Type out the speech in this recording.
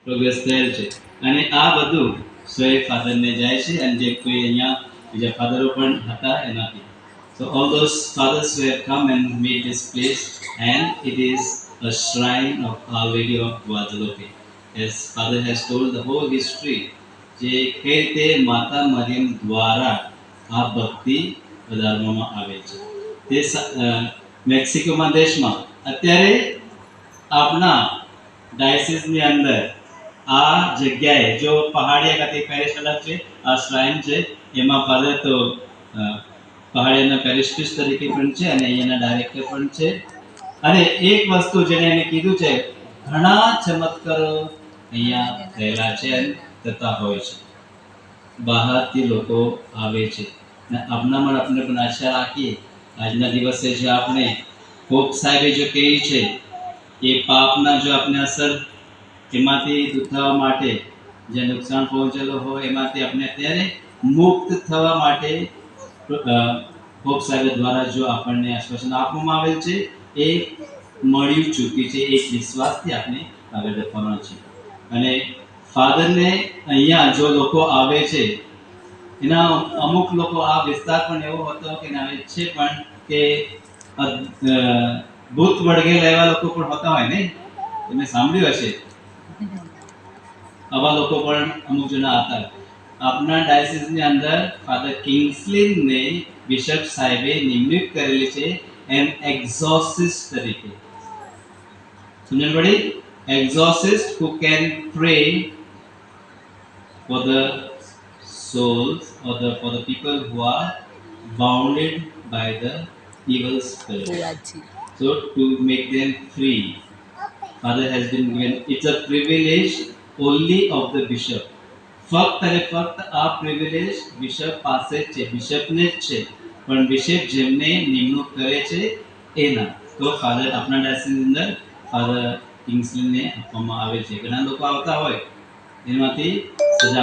Progress થયેલ છે અને આ બધું સોએ ફાધરને જાય છે અને જે કોઈ અહીંયા બીજા ફાધરો પણ હતા એનાથી. So all those fathers who have come and made this place, and it is a shrine of Our Lady of Guadalupe. As Father has told the whole history, જે કઈ રીતે માતા મરિયમ દ્વારા આ ભક્તિ વધારવામાં આવે છે. તે મેક્સિકોમાં દેશમાં અત્યારે આપણા ડાયસિસની અંદર આ જગ્યાએ જો પહાડિયા ખાતે પેરિસ અલગ છે, આ શ્રાઇન છે, એમાં ફાધર તો પહાડિયાના પેરિસ્ટ્રીસ તરીકે પણ છે અને અહીંયાના ડાયરેક્ટર પણ છે. અને એક વસ્તુ જેને એને કીધું છે, ઘણા ચમત્કારો અહીંયા થયેલા છે અને થતા હોય છે. બહારથી લોકો આવે છે અને આપણામાં આપણે પણ આશા રાખીએ આજના દિવસે જે આપણે પોપ સાહેબે જો કહી છે એ પાપના જો આપણે અસર એમાંથી દૂર થવા માટે જે નુકસાન પહોંચેલો હોય એમાંથી આપણે અત્યારે મુક્ત થવા માટે પોપ સાહેબ દ્વારા જો આપણને આશ્વાસન આપવામાં આવેલ છે એ મળી ચૂકી છે. એક વિશ્વાસથી આપણે આગળ વધવાના છે. અને ફાધરને અહીંયા જો લોકો આવે છે એના અમુક લોકો આ વિસ્તાર પણ એવો હતો કે આવે છે પણ કે ભૂત વળગેલા એવા લોકો પણ હોતા હોય ને, તમે સાંભળ્યું હશે આવા લોકો પણ અમુક જણા હતા. આપના ડાયસિસની અંદર ફાધર કિંગ્સલીને બિશપ સાહેબે નિમણૂક કરેલી છે એમ એક્ઝોર્સિસ્ટ તરીકે. સમજણ પડી? એક્ઝોર્સિસ્ટ who can pray for the souls or for the people who are bounded by the evil spirit. So to make them free, Father has been given. It's a privilege only of the bishop. ફક્ત અને ફક્ત આ privilege bishop પાસે જ છે, બિશપને જ છે. પણ બિશપ જેમને નિમણૂક કરે છે એના. તો ફાધર આપણા ડાયસિસની અંદર ફાધર કિંગ્સલીને આપવામાં આવે છે. ઘણા લોકો આવતા હોય એમાંથી સજા